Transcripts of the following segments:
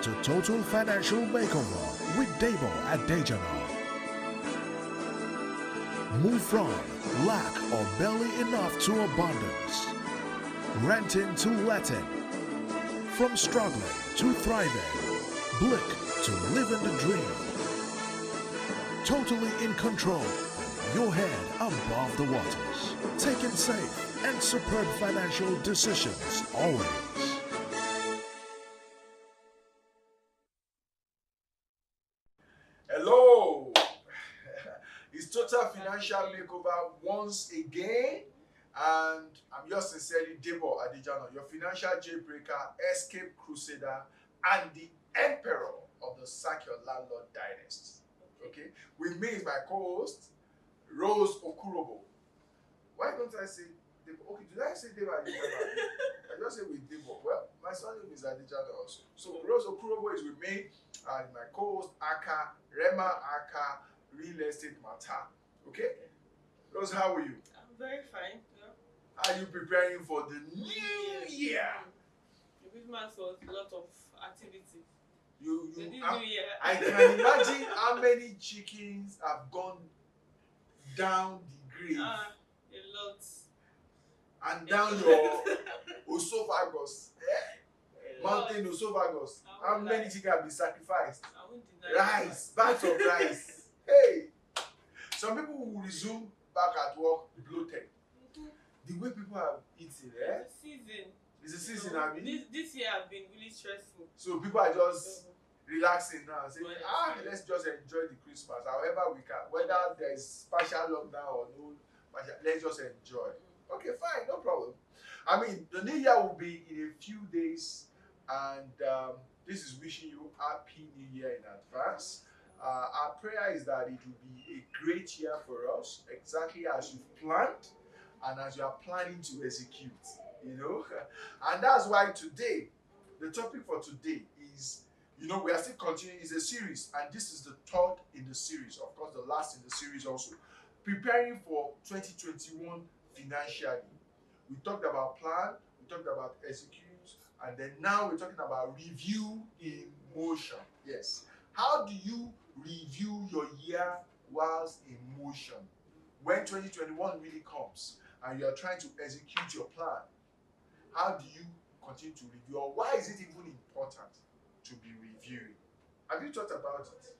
to Total Financial Makeover with Debo Adejana. Move from lack or barely enough to abundance. Renting to letting. From struggling to thriving. Blick to living the dream. Totally in control. Your head above the waters. Taking safe and superb financial decisions always. Hello, it's Total Financial Makeover once again, and I'm yours sincerely, Debo Adejana, your financial jailbreaker, escape crusader, and the emperor of the Sack Your Landlord dynasty. Okay, with me is my co-host, Rose Okurobo. Why don't I say Debo? Okay, did I say Debo Adejana? I just say with Debo. Well, my surname is Adejana also. So Rose Okurobo is with me, and my co-host Aka Rema Aka Real Estate Matter. Okay? Rose, how are you? I'm very fine. Are you preparing for the new year? The Christmas was a lot of activity. This New year. I can imagine how many chickens have gone down the grave A lot. and down your esophagus. Mountain esophagus. How many chickens have been sacrificed? I won't deny Rice, bags of rice. Hey, some people will resume back at work bloated. The way people are eating, It's a season. It's a season, I mean. This year has been really stressful. So people are just relaxing now, saying, Well, let's just enjoy the Christmas however we can. Whether there is partial lockdown or no, let's just enjoy. Okay, fine, no problem. I mean, the new year will be in a few days, and this is wishing you happy new year in advance. Our prayer is that it will be a great year for us, exactly as you've planned and as you are planning to execute, you know. And that's why today, the topic for today is, we are still continuing. It's a series, and this is the third in the series, of course the last in the series also, preparing for 2021 financially. We talked about plan, we talked about execute, and then now we're talking about review in motion. Yes. How do you review your year whilst in motion? When 2021 really comes and you are trying to execute your plan, how do you continue to review, or why is it even important to be reviewing? Have you thought about it?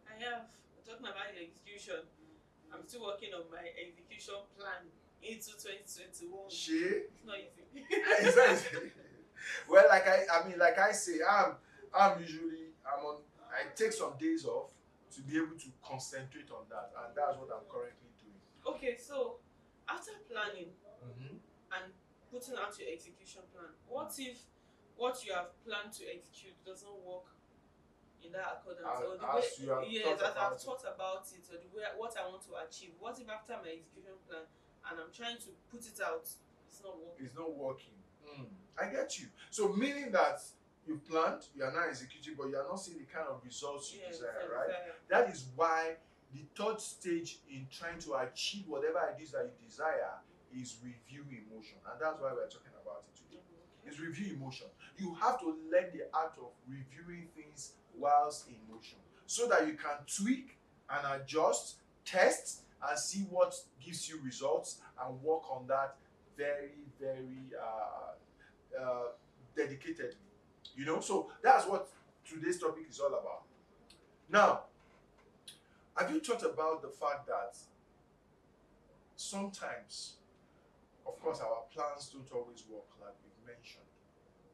I have. We're talking about the execution. I'm still working on my execution plan into 2021. It's not easy. It's not easy. Well, like I say, I take some days off to be able to concentrate on that, and that's what I'm currently doing. Okay, so after planning and putting out your execution plan, what if what you have planned to execute doesn't work in that accordance, or the way as I've thought about it, or the way what I want to achieve? What if after my execution plan and I'm trying to put it out, it's not working? It's not working. I get you. So meaning that you planned, you are not executing, but you are not seeing the kind of results you desire, right? That is why the third stage in trying to achieve whatever it is that you desire is review emotion, and that's why we're talking about it today. It's review emotion. You have to learn the art of reviewing things whilst in motion, so that you can tweak and adjust, test, and see what gives you results, and work on that very, very dedicatedly. So that's what today's topic is all about. Now, have you thought about the fact that sometimes, of course, our plans don't always work like we've mentioned.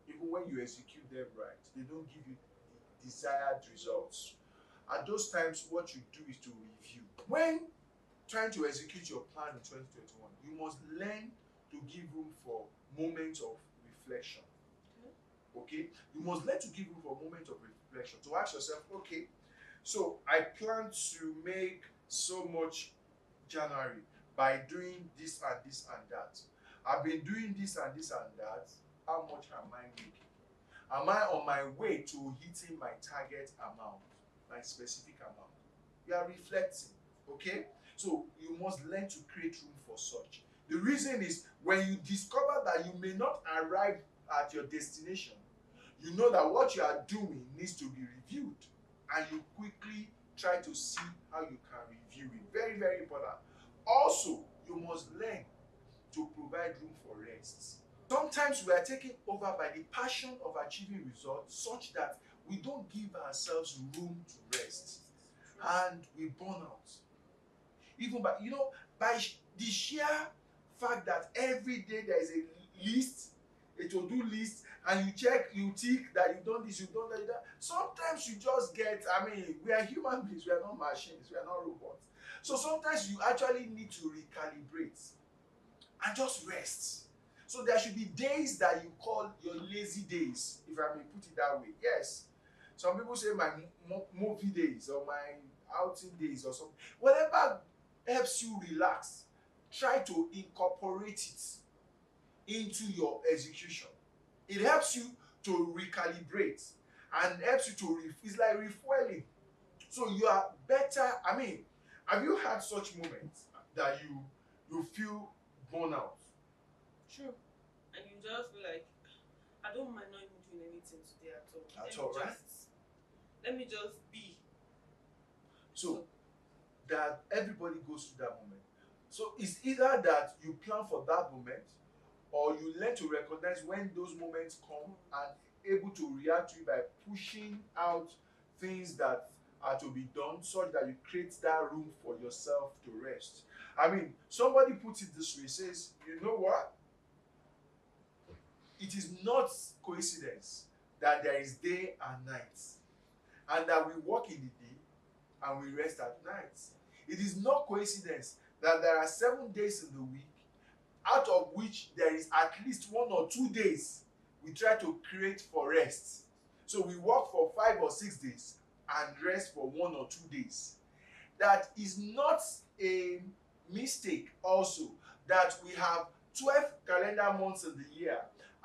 Even when you execute them right, they don't give you the desired results. At those times, what you do is to review. When trying to execute your plan in 2021, you must learn to give room for moments of reflection. Okay? You must learn to give room for moments of reflection, to ask yourself, okay, so I plan to make so much January by doing this and this and that. I've been doing this and this and that. How much am I making? Am I on my way to hitting my target amount, my specific amount? You are reflecting, okay? So you must learn to create room for such. The reason is, when you discover that you may not arrive at your destination, you know that what you are doing needs to be reviewed, and you quickly try to see how you can review it. Very, very important. Also, you must learn to provide room for rest. Sometimes we are taken over by the passion of achieving results such that we don't give ourselves room to rest, and we burn out. Even by, by the sheer fact that every day there is a list, a to-do list, and you check, you tick that you've done this, you've done that. Sometimes you just get, we are human beings, we are not machines, we are not robots. So sometimes you actually need to recalibrate and just rest. So there should be days that you call your lazy days, if I may put it that way. Yes. Some people say my movie days or my outing days or something. Whatever helps you relax, try to incorporate it into your execution. It helps you to recalibrate and helps you to, it's like refueling. So you are better. Have you had such moments that you feel burnout? True. And you just be like, I don't mind not even doing anything today at all. At all, right? Let me just be. So that everybody goes through that moment. So it's either that you plan for that moment, or you learn to recognize when those moments come and able to react to it by pushing out things that are to be done, such that you create that room for yourself to rest. Somebody puts it this way, says, you know what? It is not coincidence that there is day and night, and that we work in the day and we rest at night. It is not coincidence that there are 7 days in the week, out of which there is at least 1 or 2 days we try to create for rest. So we work for 5 or 6 days and rest for 1 or 2 days. That is not a mistake also, that we have 12 calendar months in the year,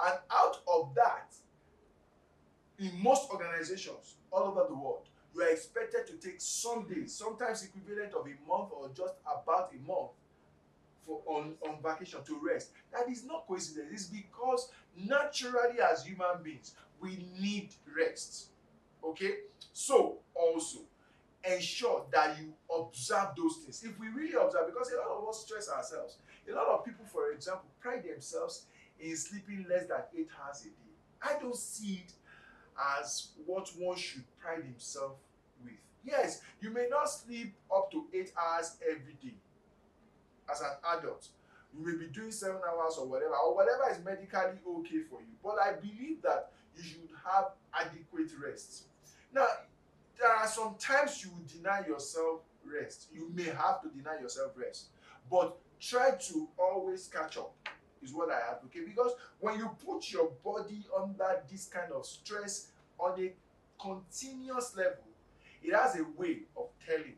and out of that, in most organizations all over the world, you are expected to take some days, sometimes equivalent of a month or just about a month, on vacation to rest. That is not coincidence. It's because naturally as human beings, we need rest. Okay? So also ensure that you observe those things. If we really observe, because a lot of us stress ourselves. A lot of people, for example, pride themselves in sleeping less than 8 hours a day. I don't see it as what one should pride himself with. Yes, you may not sleep up to 8 hours every day as an adult. You may be doing 7 hours or whatever is medically okay for you. But I believe that you should have adequate rest. Now, there are some times you will deny yourself rest. You may have to deny yourself rest. But try to always catch up, is what I advocate. Because when you put your body under this kind of stress on a continuous level, it has a way of telling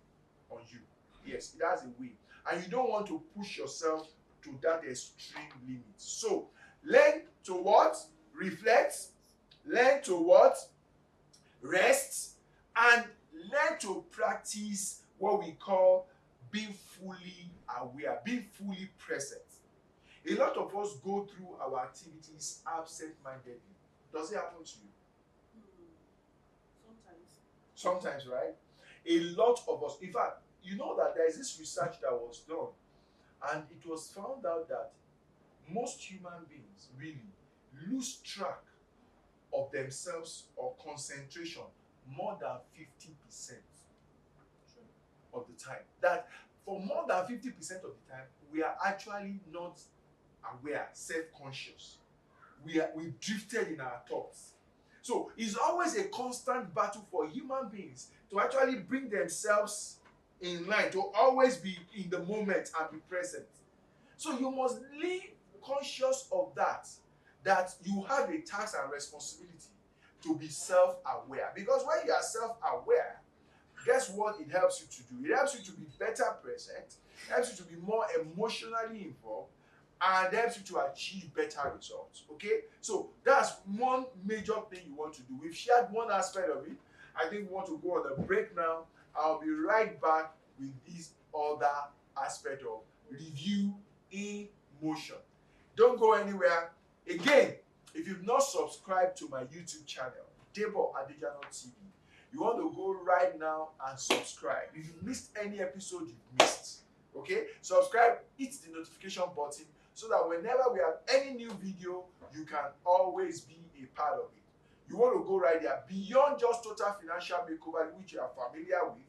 on you. Yes, it has a way. And you don't want to push yourself to that extreme limit. So, learn to what? Reflect. Learn to what? Rest. And learn to practice what we call being fully aware, being fully present. A lot of us go through our activities absent-mindedly. Does it happen to you? Sometimes, right? A lot of us, in fact, you know that there is this research that was done, and it was found out that most human beings really lose track of themselves or concentration more than 50% of the time. That for more than 50% of the time, we are actually not aware, self-conscious. We've drifted in our thoughts. So it's always a constant battle for human beings to actually bring themselves in line, to always be in the moment and be present. So you must live conscious of that you have a task and responsibility to be self-aware. Because when you are self-aware, guess what it helps you to do? It helps you to be better present, helps you to be more emotionally involved, and helps you to achieve better results. Okay? So that's one major thing you want to do. We've shared one aspect of it. I think we want to go on a break now. I'll be right back with this other aspect of review in motion. Don't go anywhere. Again, If you've not subscribed to my YouTube channel, Debo Adejana TV, you want to go right now and subscribe. If you missed any episode, you've missed. Okay? Subscribe, hit the notification button so that whenever we have any new video, you can always be a part of it. You want to go right there. Beyond just Total Financial Makeover, which you are familiar with,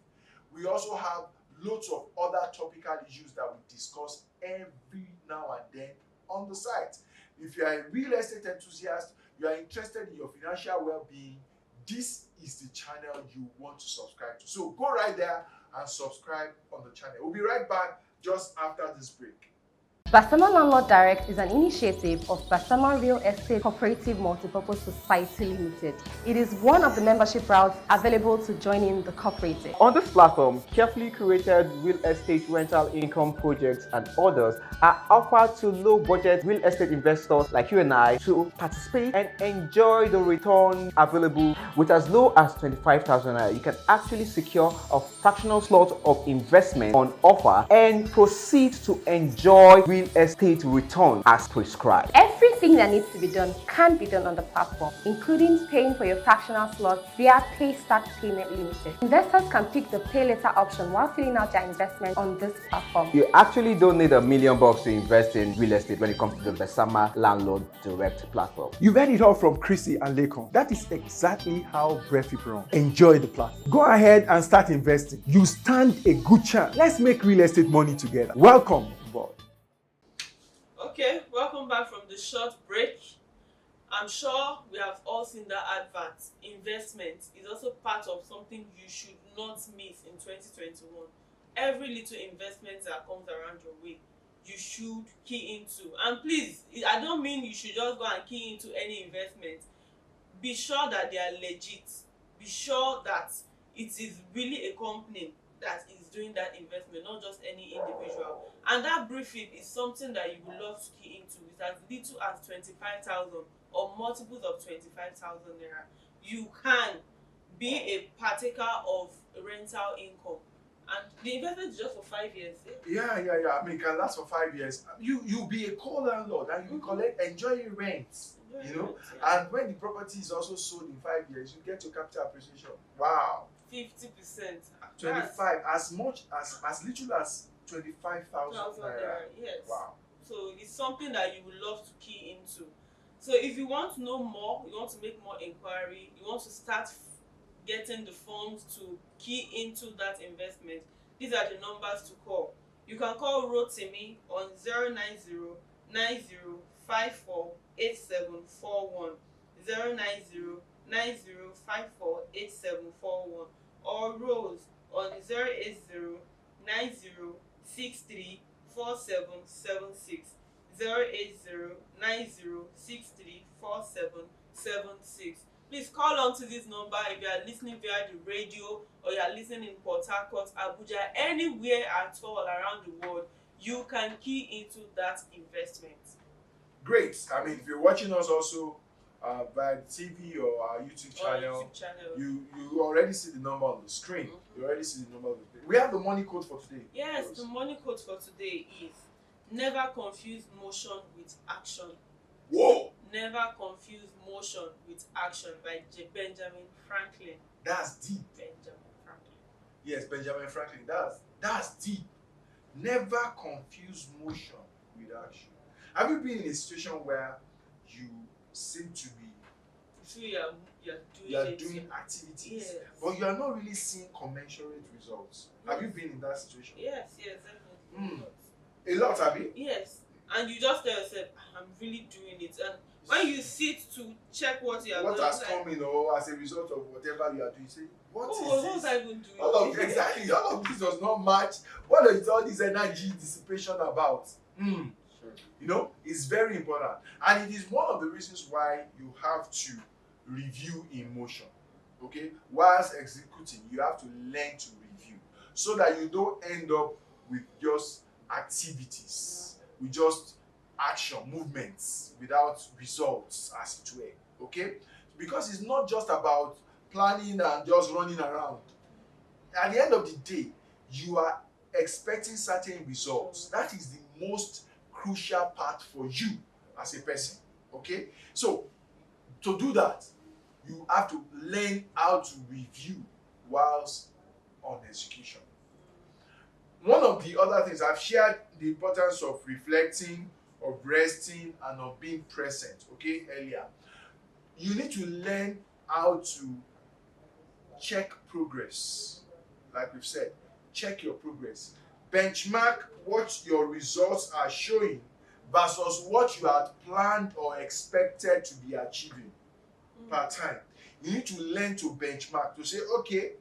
we also have loads of other topical issues that we discuss every now and then on the site. If you are a real estate enthusiast, you are interested in your financial well-being, this is the channel you want to subscribe to. So go right there and subscribe on the channel. We'll be right back just after this break. Basama Landlord Direct is an initiative of Basama Real Estate Cooperative Multipurpose Society Limited. It is one of the membership routes available to join in the cooperative. On this platform, carefully curated real estate rental income projects and others are offered to low-budget real estate investors like you and I to participate and enjoy the return available. With as low as 25,000 naira, you can actually secure a fractional slot of investment on offer and proceed to enjoy real estate return as prescribed. Everything that needs to be done can be done on the platform, including paying for your fractional slots via Pay Start Payment Limited. Investors can pick the pay later option while filling out their investment on this platform. You actually don't need $1 million to invest in real estate when it comes to the Basama Landlord Direct platform. You've heard it all from Chrissy and Lekon. That is exactly how Brefi run. Enjoy the platform. Go ahead and start investing. You stand a good chance. Let's make real estate money together. Welcome aboard. Okay, welcome back from the short break. I'm sure we have all seen that advert. Investment is also part of something you should not miss in 2021. Every little investment that comes around your way, you should key into. And please, I don't mean you should just go and key into any investment. Be sure that they are legit. Be sure that it is really a company that is doing that investment, not just any individual. And that briefing is something that you would love to key into with as little as 25,000 or multiples of 25,000 naira. You can be a partaker of rental income. And the investment is just for 5 years. Yeah. I mean, it can last for 5 years. You'll be a co-landlord and you collect, enjoy your rent. You know, and when the property is also sold in 5 years, you get your capital appreciation. Wow. 50%. 25, as little as 25,000 naira. Yes. Wow. So it's something that you would love to key into. So if you want to know more, you want to make more inquiry, you want to start getting the funds to key into that investment, these are the numbers to call. You can call Rotimi on 090-9054-8741, 090-9054-8741, or Rose on 080-9063-4776, 080-9063-4776. Please call on to this number if you are listening via the radio or you are listening in Port Harcourt, Abuja, anywhere at all around the world. You can key into that investment. Great. I mean, if you're watching us also via TV or our YouTube channel, you already see the number on the screen. You already see the number on the screen. We have the money code for today. Yes, the money code for today is never confuse motion with action. Whoa! Never confuse motion with action by Benjamin Franklin. That's deep. Benjamin Franklin. Yes, Benjamin Franklin. That's deep. Never confuse motion with action. Have you been in a situation where you seem to be doing activities, yes, but you are not really seeing commensurate results? Yes. Have you been in that situation? Yes, definitely. A lot, have you? Yes. And you just tell yourself, I'm really doing it. And when you sit to check what you are doing, what has come in or as a result of whatever you are doing, you say, what was I even doing? All of this does not match. What is all this energy dissipation about? You know, it's very important. And it is one of the reasons why you have to review emotion. Okay? Whilst executing, you have to learn to review so that you don't end up with just activities, with just action, movements without results, as it were. Okay? Because it's not just about planning and just running around. At the end of the day, you are expecting certain results. That is the most crucial part for you as a person. Okay? So to do that, you have to learn how to review whilst on execution. One of the other things, I've shared the importance of reflecting, of resting, and of being present, okay, earlier. You need to learn how to check progress. Like we've said, check your progress. Benchmark what your results are showing versus what you had planned or expected to be achieving per time. You need to learn to benchmark, to say, okay,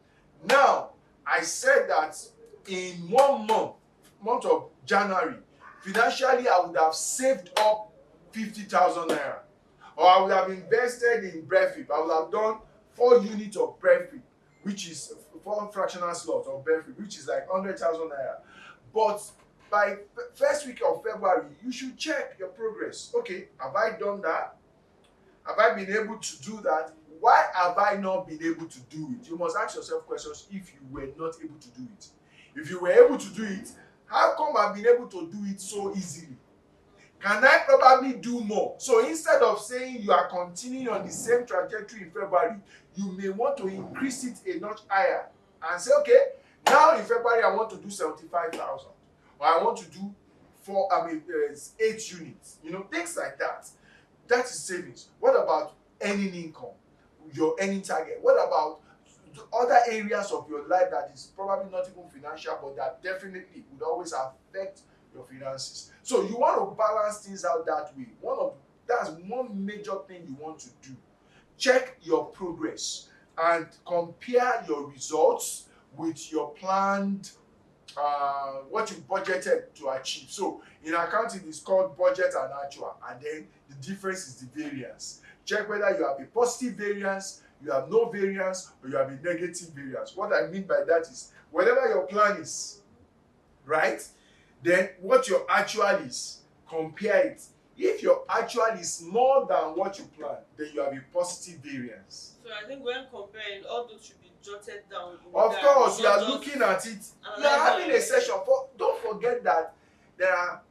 now I said that in 1 month of January, financially I would have saved up 50,000 naira, or I would have invested in breadfruit. I would have done 4 units of breadfruit, which is 4 fractional slots of breadfruit, which is like 100,000 naira. But by first week of February, you should check your progress. Okay, have I done that? Have I been able to do that? Why have I not been able to do it? You must ask yourself questions if you were not able to do it. If you were able to do it, how come I've been able to do it so easily? Can I probably do more? So instead of saying you are continuing on the same trajectory in February, you may want to increase it a notch higher and say, okay, now in February I want to do 75,000, or I want to do 8 units. You know, things like that. That is savings. What about earning income? Your earning target. What about other areas of your life that is probably not even financial, but that definitely would always affect your finances? So you want to balance things out that way. That's one major thing you want to do. Check your progress and compare your results with your planned what you budgeted to achieve. So in accounting, it's called budget and actual, and then the difference is the variance. Check whether you have a positive variance, you have no variance, or you have a negative variance. What I mean by that is, whatever your plan is, right, then what your actual is, compare it. If your actual is more than what you plan, then you have a positive variance. So I think when comparing, all those should be jotted down. Of course, you are looking at it. You are having a session. Don't forget that there are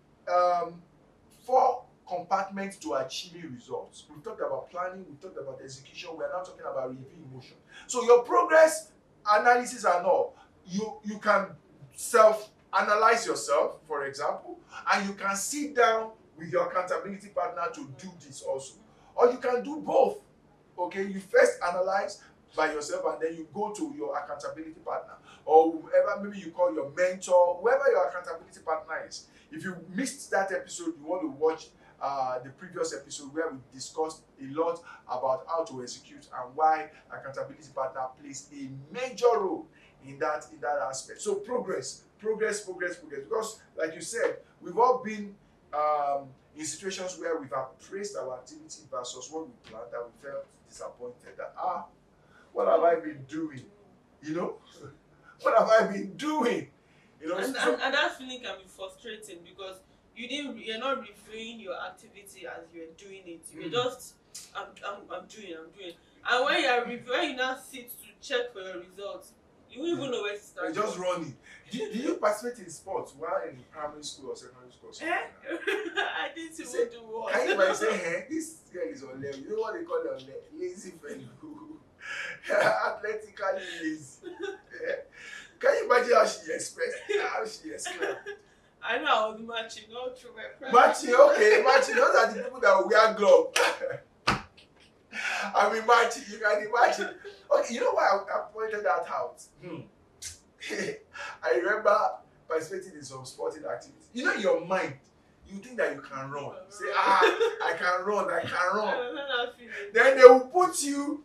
4 compartments to achieving results. We've talked about planning, we've talked about execution, we are now talking about review emotion. So your progress analysis and all, you can self-analyze yourself, for example, and you can sit down with your accountability partner to do this also. Or you can do both. Okay, you first analyze by yourself and then you go to your accountability partner, or whoever, maybe you call your mentor, whoever your accountability partner is. If you missed that episode, you want to watch the previous episode where we discussed a lot about how to execute and why accountability partner plays a major role in that aspect. So progress. Because like you said, we've all been in situations where we've appraised our activity versus what we planned, that we felt disappointed that what have I been doing? You know? What have I been doing? You know, and that feeling can be frustrating because you're not reviewing your activity as you're doing it. You're just I'm doing. And when you now sit to check for your results, you won't even know where to start. You're just running. Did you participate in sports while in primary school or secondary school? I didn't even do what. Can you even say, hey, this girl is on level? You know what they call it? Lazy fellow. Athletically lazy. Can you imagine how she expressed? I know I was matching all through my primary. Matching. Those are the people that will wear gloves. I mean, matching. You can imagine. Okay, you know why I pointed that out? I remember participating in some sporting activities. You know, in your mind, you think that you can run. Say, I can run. Then they will put you,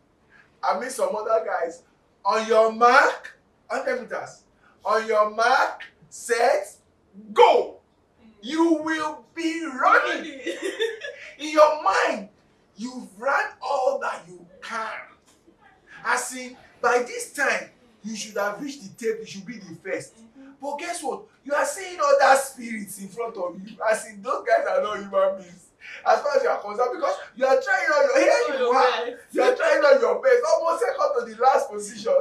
some other guys, on your mark, 100 meters. On your mark, set, go. You will be running. In your mind, you've run all that you can. As in, by this time, you should have reached the tape, you should be the first. But guess what? You are seeing other spirits in front of you. As in, those guys are not human beings. As far as you are concerned, because you are trying on you are trying on your best, almost second to the last position.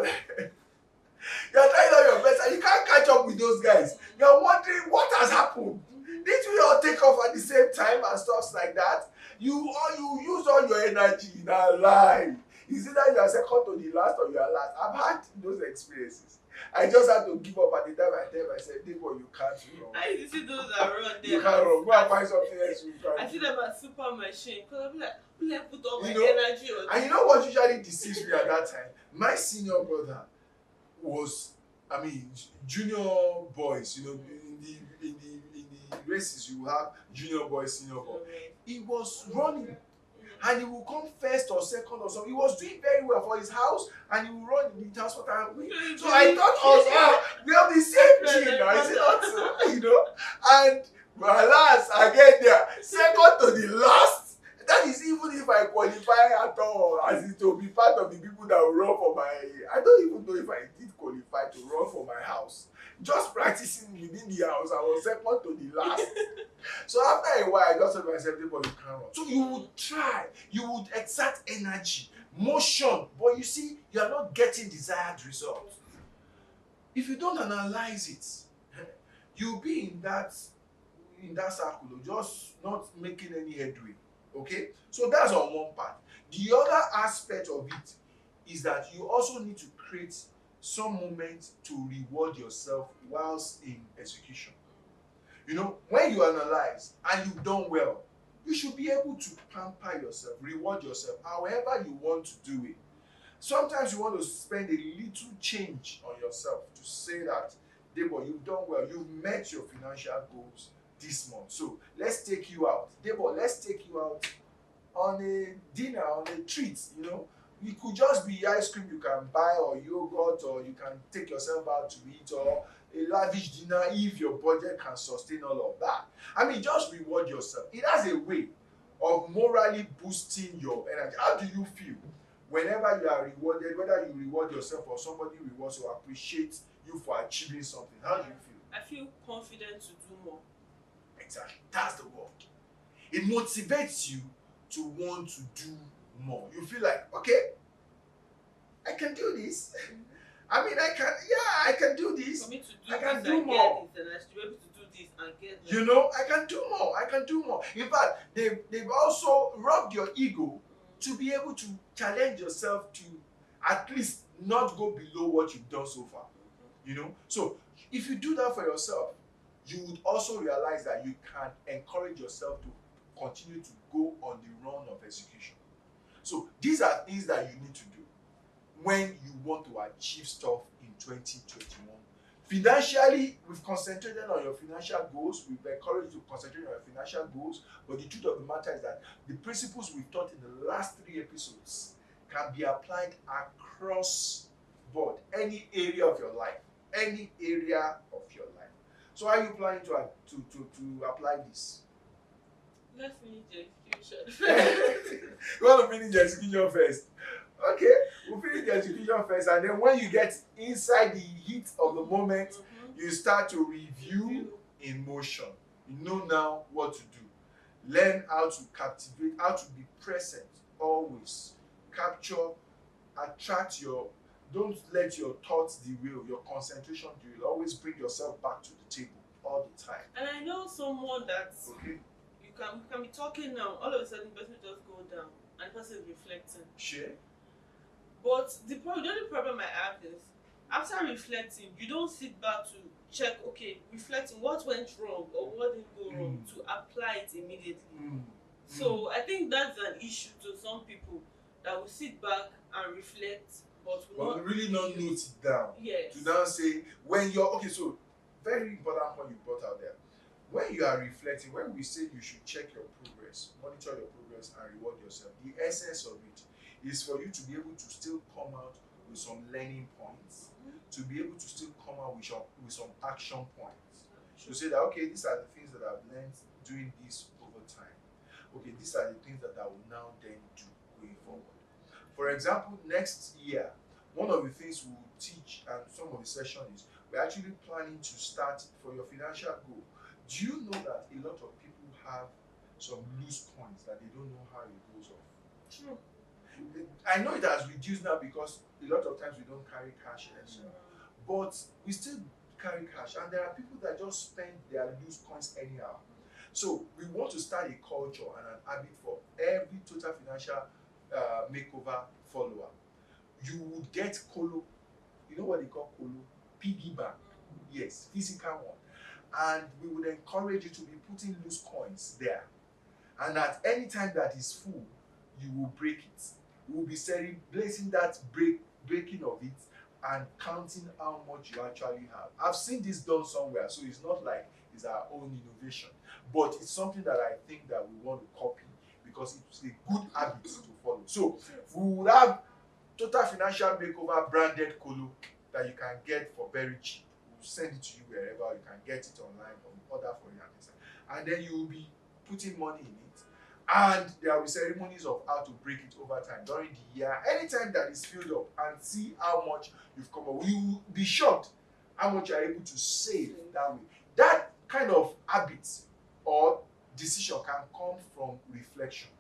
You are trying on your best and you can't catch up with those guys. You are wondering what has happened. Did we all take off at the same time and stuff like that? You use all your energy in our last or you are last. I've had those experiences. I just had to give up at the time I tell myself, Debo, you can't run. I used to see those that run there. You can't run. Go and find something else you can. I see them as super machine because I'll be like, will I put all my You know, energy on And you know what usually deceives me at that time? My senior brother was, I mean, junior boys, you know, in the races you have junior boys, senior boys. He was running. And he will come first or second or something. He was doing very well for his house, and he will run in the transport. So I thought we have the same gene now, is it not so? You know? And alas, I get there, second to the last. That is even if I qualify at all, as it will be part of the people that will run for my. I don't even know if I did qualify to run for my house. Just practicing within the house, I was second to the last. So after a while, I just told myself, "But you can't run." So you would try, you would exert energy, motion, but you see, you are not getting desired results. If you don't analyze it, you'll be in that circle, just not making any headway. Okay, so that's on one part. The other aspect of it is that you also need to create some moment to reward yourself whilst in execution. You know, when you analyze and you've done well, you should be able to pamper yourself, reward yourself, however you want to do it. Sometimes you want to spend a little change on yourself to say that, Debo, you've done well, you've met your financial goals this month. So let's take you out. Debo, let's take you out on a dinner, on a treat, you know. It could just be ice cream you can buy, or yogurt, or you can take yourself out to eat, or a lavish dinner if your budget can sustain all of that. I mean, just reward yourself. It has a way of morally boosting your energy. How do you feel whenever you are rewarded, whether you reward yourself or somebody rewards or appreciates you for achieving something? How do you feel? I feel confident to do more. Exactly. That's the word. It motivates you to want to do more. You feel like, okay, I can do this. I mean, I can do this. For me to do I can this do and more. get this, and I should be able to do this and get that. You know, I can do more. I can do more. In fact, they've also rubbed your ego to be able to challenge yourself to at least not go below what you've done so far. You know, so if you do that for yourself, you would also realize that you can encourage yourself to continue to go on the run of execution. So these are things that you need to do when you want to achieve stuff in 2021. Financially, we've concentrated on your financial goals. We've encouraged you to concentrate on your financial goals. But the truth of the matter is that the principles we've taught in the last 3 episodes can be applied across board, any area of your life. Any area of your life. So how are you planning to apply this? Let's finish the execution. You want to finish the execution first? Okay, we'll finish the execution first, and then when you get inside the heat of the moment, you start to review in motion. You know now what to do. Learn how to captivate, how to be present always. Capture, attract your. Don't let your thoughts derail, your concentration derail. Always bring yourself back to the table all the time. And I know someone that Okay. you can be talking now, all of a sudden the person will just go down and the person is reflecting. Sure. But the only problem I have is after reflecting, you don't sit back to check, okay, reflecting what went wrong or what didn't go wrong to apply it immediately. So I think that's an issue to some people that will sit back and reflect. But really not note it down. Yes. To now say when you're okay, so very important point you brought out there. When you are reflecting, when we say you should check your progress, monitor your progress and reward yourself, the essence of it is for you to be able to still come out with some learning points, to be able to still come out with some action points. To say that, okay, these are the things that I've learned doing this over time. Okay, these are the things that I will now then do going forward. For example, next year, one of the things we will teach and some of the sessions is we're actually planning to start for your financial goal. Do you know that a lot of people have some loose coins that they don't know how it goes off? True. I know it has reduced now because a lot of times we don't carry cash anymore. But we still carry cash, and there are people that just spend their loose coins anyhow. So we want to start a culture and an habit for every total financial makeover follower. you would get colo. You know what they call colo? Piggy bank. Yes, physical one. And we would encourage you to be putting loose coins there. And at any time that is full, you will break it. We will be celebrating that breaking of it and counting how much you actually have. I've seen this done somewhere, so it's not like it's our own innovation, but it's something that I think that we want to copy because it's a good habit to follow. So we will have Total Financial Makeover branded colo that you can get for very cheap. We'll send it to you wherever you can get it online or order for you and then you will be putting money in it. And there will be ceremonies of how to break it over time during the year. Anytime that is filled up and see how much you've come up, you will be shocked how much you are able to save that way. That kind of habit or decision can come from reflection,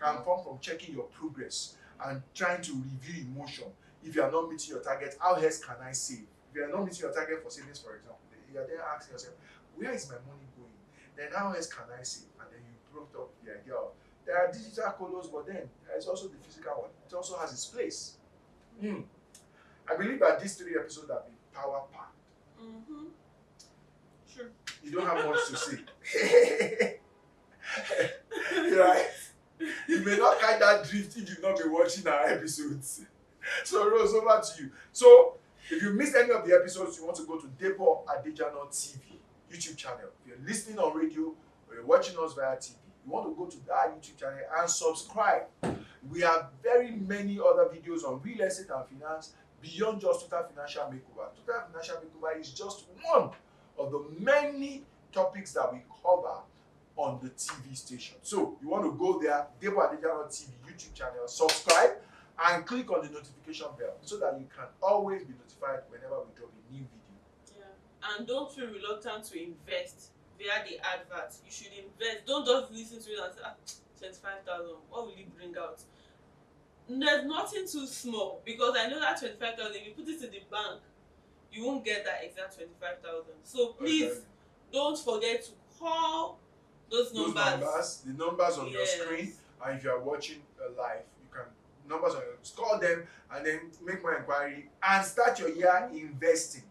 can come from checking your progress and trying to review emotion. If you are not meeting your target, how else can I save? If you are not meeting your target for savings, for example, you are then asking yourself, where is my money going? Then how else can I save? And then you brought up the idea of there are digital colos, but then there's also the physical one. It also has its place. I believe that these 3 episodes have been power packed. Sure. You don't have much to say. Right? You may not catch that drift if you've not been watching our episodes. So Rose, over to you. So if you missed any of the episodes, you want to go to Debo Adejana TV YouTube channel. If you're listening on radio or you're watching us via TV, you want to go to that YouTube channel and subscribe. We have very many other videos on real estate and finance beyond just Total Financial Makeover. Total Financial Makeover is just one of the many topics that we cover on the TV station. So you want to go there, Debo Adejana TV YouTube channel, subscribe and click on the notification bell so that you can always be notified whenever we drop a new video. Yeah. And don't feel reluctant to invest via the advert. You should invest. Don't just listen to it and say, 25,000, what will it bring out? There's nothing too small, because I know that 25,000, if you put it in the bank, you won't get that exact 25,000. So please don't forget to call those numbers. The numbers on your screen, and if you are watching live, you can numbers on your call them and then make more inquiry and start your year investing.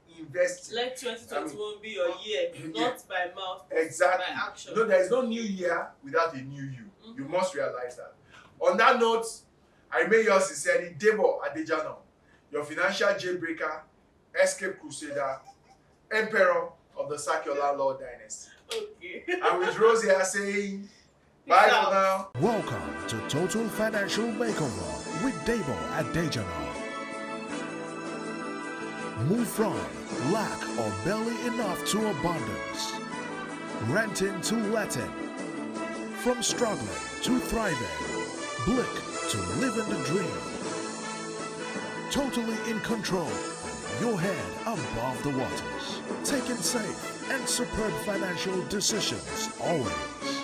Let 2021 be your year, not by mouth, exactly. By action. No, there is no new year without a new you. You must realize that. On that note, I remain yours sincerely, Debo Adejana, your financial jailbreaker, escape crusader, emperor of the Circular Law dynasty. Okay. And with Rose here saying, bye for now. Welcome to Total Financial Makeover with Debo Adejana. Move from lack or barely enough to abundance. Renting to letting. From struggling to thriving. Blick to living the dream. Totally in control. Your head above the waters. Taking safe and superb financial decisions always.